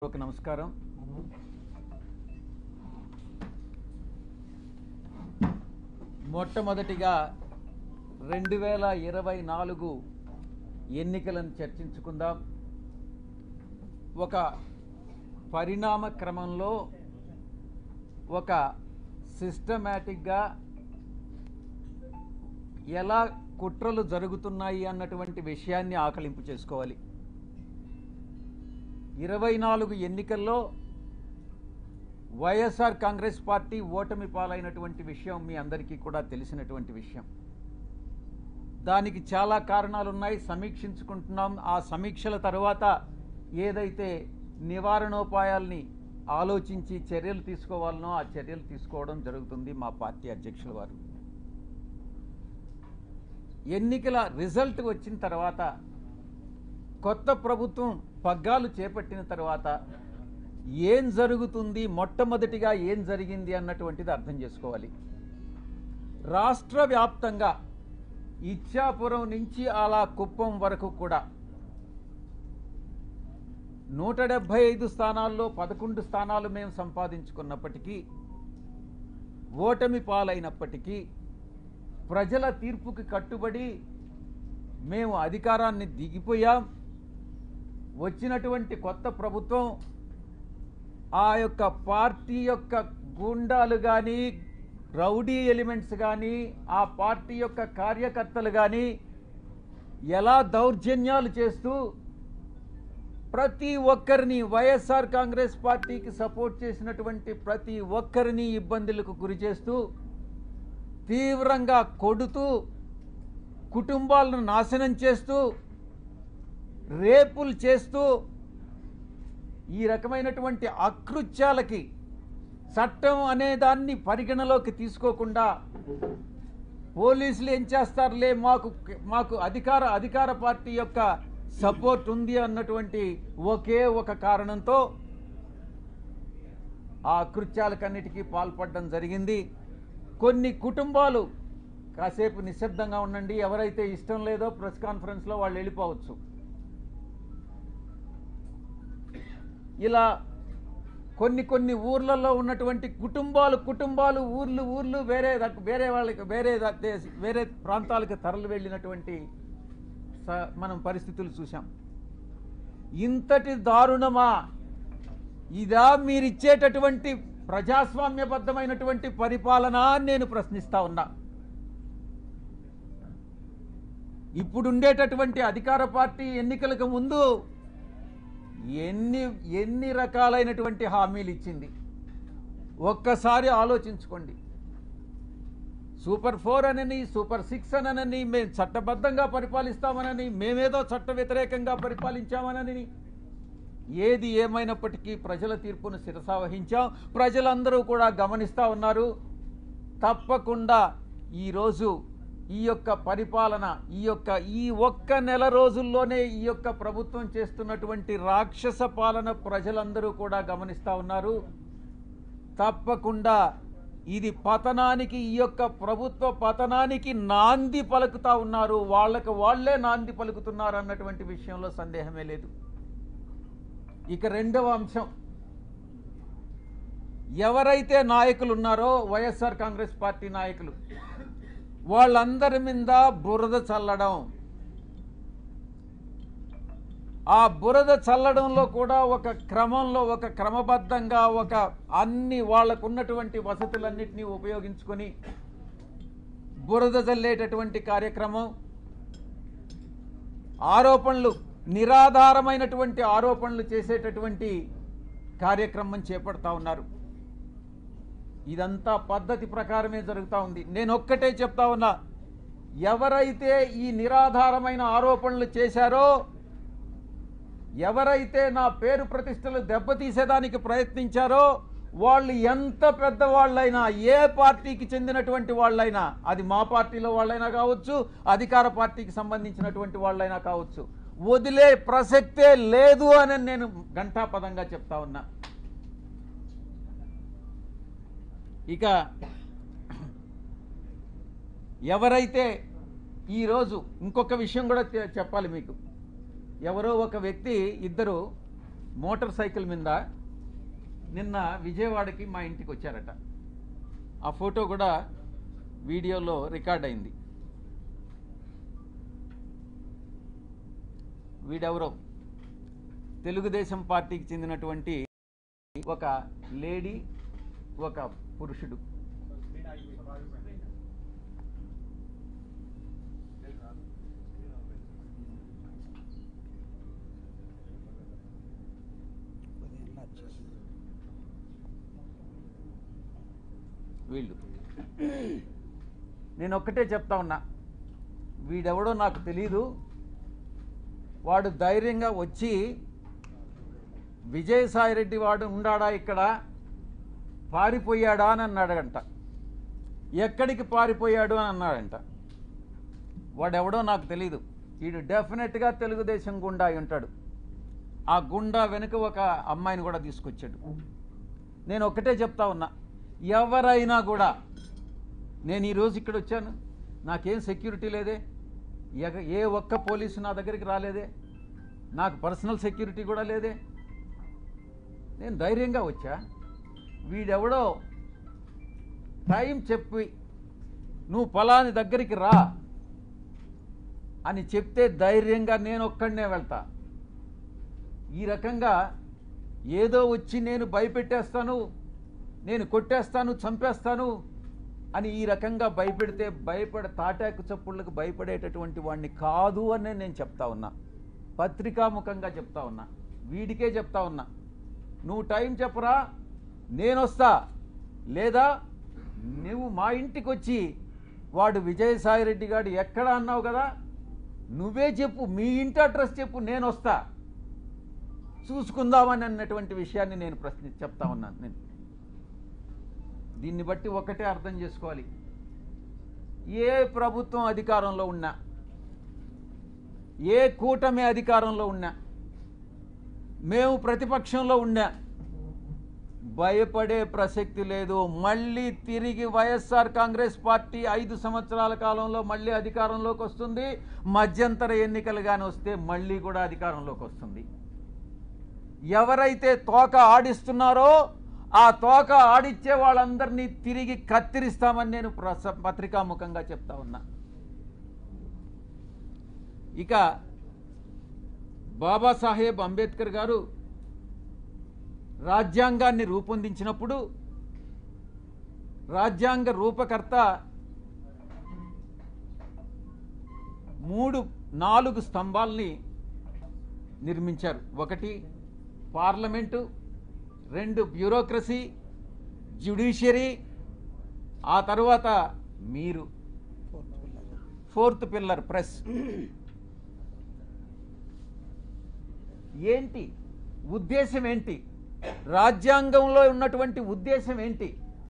ఒక నమస్కారం. మొట్టమొదటిగా 2024 ఎన్నికలను చర్చించుకుందాం. ఒక పరిణామ క్రమంలో ఒక సిస్టమేటిక్గా ఎలా కుట్రలు జరుగుతున్నాయి అన్నటువంటి విషయాన్ని ఆకలింపు చేసుకోవాలి. 24 ఎన్నికల్లో వైఎస్ఆర్ కాంగ్రెస్ పార్టీ ఓటమి పాలైనటువంటి విషయం మీ అందరికీ కూడా తెలిసినటువంటి విషయం. దానికి చాలా కారణాలు ఉన్నాయి, సమీక్షించుకుంటున్నాం. ఆ సమీక్షల తర్వాత ఏదైతే నివారణోపాయాల్ని ఆలోచించి చర్యలు తీసుకోవాలనో ఆ చర్యలు తీసుకోవడం జరుగుతుంది మా పార్టీ అధ్యక్షుల వారు. ఎన్నికల రిజల్ట్ వచ్చిన తర్వాత, కొత్త ప్రభుత్వం పగ్గాలు చేపట్టిన తర్వాత ఏం జరుగుతుంది, మొట్టమొదటిగా ఏం జరిగింది అన్నటువంటిది అర్థం చేసుకోవాలి. రాష్ట్ర వ్యాప్తంగా ఇచ్చాపురం నుంచి అలా కుప్పం వరకు కూడా 175 స్థానాల్లో 11 స్థానాలు మేము సంపాదించుకున్నప్పటికీ, ఓటమి పాలైనప్పటికీ ప్రజల తీర్పుకి కట్టుబడి మేము అధికారాన్ని దిగిపోయాం. వచ్చినటువంటి కొత్త ప్రభుత్వం ఆ యొక్క పార్టీ యొక్క గూండాలు కానీ, రౌడీ ఎలిమెంట్స్ కానీ, ఆ పార్టీ యొక్క కార్యకర్తలు కానీ ఎలా దౌర్జన్యాలు చేస్తూ ప్రతి ఒక్కరిని, వైఎస్ఆర్ కాంగ్రెస్ పార్టీకి సపోర్ట్ చేసినటువంటి ప్రతి ఒక్కరిని ఇబ్బందులకు గురి చేస్తూ, తీవ్రంగా కొడుతూ, కుటుంబాలను నాశనం చేస్తూ, రేపులు చేస్తూ, ఈ రకమైనటువంటి అకృత్యాలకి చట్టం అనే దాన్ని పరిగణలోకి తీసుకోకుండా పోలీసులు ఏం చేస్తారులే, మాకు అధికార పార్టీ యొక్క సపోర్ట్ ఉంది అన్నటువంటి ఒకే ఒక కారణంతో ఆ అకృత్యాలకన్నిటికీ పాల్పడడం జరిగింది. కొన్ని కుటుంబాలు కాసేపు నిశ్శబ్దంగా ఉండండి, ఎవరైతే ఇష్టం లేదో ప్రెస్ కాన్ఫరెన్స్లో వాళ్ళు వెళ్ళిపోవచ్చు. ఇలా కొన్ని ఊర్లలో ఉన్నటువంటి కుటుంబాలు ఊర్లు వేరే ప్రాంతాలకు తరలి వెళ్ళినటువంటి మనం పరిస్థితులు చూసాం. ఇంతటి దారుణమా ఇదా మీరిచ్చేటటువంటి ప్రజాస్వామ్యబద్ధమైనటువంటి పరిపాలన అని నేను ప్రశ్నిస్తా ఉన్నా. ఇప్పుడుండేటటువంటి అధికార పార్టీ ఎన్నికలకు ముందు ఎన్ని రకాలైనటువంటి హామీలు ఇచ్చింది ఒక్కసారి ఆలోచించుకోండి. సూపర్ 4 అనని, సూపర్ 6 అనని, మేము చట్టబద్ధంగా పరిపాలిస్తామనని, మేమేదో చట్ట వ్యతిరేకంగా పరిపాలించామనని, ఏది ఏమైనప్పటికీ ప్రజల తీర్పును శిరసావహించాం. ప్రజలందరూ కూడా గమనిస్తూ ఉన్నారు. తప్పకుండా ఈరోజు ఈ యొక్క పరిపాలన, ఈ ఒక్క నెల రోజుల్లోనే ఈ యొక్క ప్రభుత్వం చేస్తున్నటువంటి రాక్షస పాలన ప్రజలందరూ కూడా గమనిస్తూ ఉన్నారు. తప్పకుండా ఇది పతనానికి, ఈ యొక్క ప్రభుత్వ పతనానికి నాంది పలుకుతా ఉన్నారు. వాళ్ళే నాంది పలుకుతున్నారు అన్నటువంటి విషయంలో సందేహమే లేదు. ఇక రెండవ అంశం, ఎవరైతే నాయకులు ఉన్నారో వైఎస్ఆర్ కాంగ్రెస్ పార్టీ నాయకులు, వాళ్ళందరి మీద బురద చల్లడం. ఆ బురద చల్లడంలో కూడా ఒక క్రమంలో, ఒక క్రమబద్ధంగా, అన్ని వాళ్ళకున్నటువంటి వసతులన్నింటినీ ఉపయోగించుకొని బురద చల్లేటటువంటి కార్యక్రమం, ఆరోపణలు, నిరాధారమైనటువంటి ఆరోపణలు చేసేటటువంటి కార్యక్రమం చేపడతా ఉన్నారు. ఇదంతా పద్ధతి ప్రకారమే జరుగుతూ ఉంది. నేను ఒక్కటే చెప్తా ఉన్నా, ఎవరైతే ఈ నిరాధారమైన ఆరోపణలు చేశారో, ఎవరైతే నా పేరు ప్రతిష్టలు దెబ్బతీసేదానికి ప్రయత్నించారో, వాళ్ళు ఎంత పెద్దవాళ్ళైనా, ఏ పార్టీకి చెందినటువంటి వాళ్ళైనా, అది మా పార్టీలో వాళ్ళైనా కావచ్చు, అధికార పార్టీకి సంబంధించినటువంటి వాళ్ళైనా కావచ్చు, వదిలే ప్రసక్తే లేదు అని నేను ఘంటాపదంగా చెప్తా ఉన్నా. ఇక ఎవరైతే ఈరోజు ఇంకొక విషయం కూడా చెప్పాలి మీకు. ఎవరో ఒక వ్యక్తి, ఇద్దరు మోటార్ సైకిల్ మీద నిన్న విజయవాడకి మా ఇంటికి వచ్చారట. ఆ ఫోటో కూడా వీడియోలో రికార్డ్ అయింది. వీడెవరో తెలుగుదేశం పార్టీకి చెందినటువంటి ఒక లేడీ, ఒక పురుషుడు. వీళ్ళు నేను ఒక్కటే చెప్తా ఉన్నా, వీడెవడో నాకు తెలీదు. వాడు ధైర్యంగా వచ్చి విజయసాయిరెడ్డి వాడు ఉండాడా ఇక్కడ, పారిపోయాడా అని అన్నాడంట. ఎక్కడికి పారిపోయాడు అని అన్నాడంట. వాడెవడో నాకు తెలీదు. వీడు డెఫినెట్గా తెలుగుదేశం గుండా అయి ఉంటాడు. ఆ గుండా వెనుక ఒక అమ్మాయిని కూడా తీసుకొచ్చాడు. నేను ఒక్కటే చెప్తా ఉన్నా, ఎవరైనా కూడా, నేను ఈరోజు ఇక్కడ వచ్చాను, నాకేం సెక్యూరిటీ లేదే, ఏ ఒక్క పోలీసు నా దగ్గరికి రాలేదే, నాకు పర్సనల్ సెక్యూరిటీ కూడా లేదే, నేను ధైర్యంగా వచ్చా. వీడెవడో టైం చెప్పి నువ్వు ఫలాని దగ్గరికి రా అని చెప్తే ధైర్యంగా నేను ఒక్కడనే వెళ్తా. ఈ రకంగా ఏదో వచ్చి నేను భయపెట్టేస్తాను, నేను కొట్టేస్తాను, చంపేస్తాను అని ఈ రకంగా భయపెడితే తాటాకు చప్పుళ్ళకు భయపడేటటువంటి వాడిని కాదు అని నేను చెప్తా ఉన్నా. పత్రికాముఖంగా చెప్తా ఉన్నా, వీడికే చెప్తా ఉన్నా. నువ్వు టైం చెప్పరా, నేను వస్తా, లేదా నువ్వు మా ఇంటికి వచ్చి వాడు విజయసాయిరెడ్డి గారు ఎక్కడ అన్నావు కదా, నువ్వే చెప్పు, మీ ఇంటి అడ్రస్ చెప్పు, నేను వస్తా, చూసుకుందామని అన్నటువంటి విషయాన్ని నేను చెప్తా ఉన్నాను. నేను దీన్ని బట్టి ఒకటే అర్థం చేసుకోవాలి, ఏ ప్రభుత్వం అధికారంలో ఉన్నా, ఏ కూటమి అధికారంలో ఉన్నా, మేము ప్రతిపక్షంలో ఉన్నా, భయపడే ప్రసక్తి లేదు. మళ్ళీ తిరిగి వైఎస్ఆర్ కాంగ్రెస్ పార్టీ 5 సంవత్సరాల కాలంలో మళ్ళీ అధికారంలోకి వస్తుంది. మధ్యంతర ఎన్నికలు కానీ వస్తే మళ్ళీ కూడా అధికారంలోకి వస్తుంది. ఎవరైతే తోక ఆడిస్తున్నారో ఆ తోక ఆడిచ్చే వాళ్ళందరినీ తిరిగి కత్తిరిస్తామని నేను పత్రికాముఖంగా చెప్తా ఉన్నా. ఇక బాబాసాహెబ్ అంబేద్కర్ గారు రాజ్యాంగాన్ని రూపొందించినప్పుడు రాజ్యాంగ రూపకర్త 4 స్తంభాల్ని నిర్మించారు. 1 పార్లమెంటు, 2 బ్యూరోక్రసీ, జ్యుడిషియరీ, ఆ తర్వాత మీరు 4th పిల్లర్ ప్రెస్. ఏంటి ఉద్దేశం, ఏంటి రాజ్యాంగంలో ఉన్నటువంటి ఉద్దేశం ఏంటి?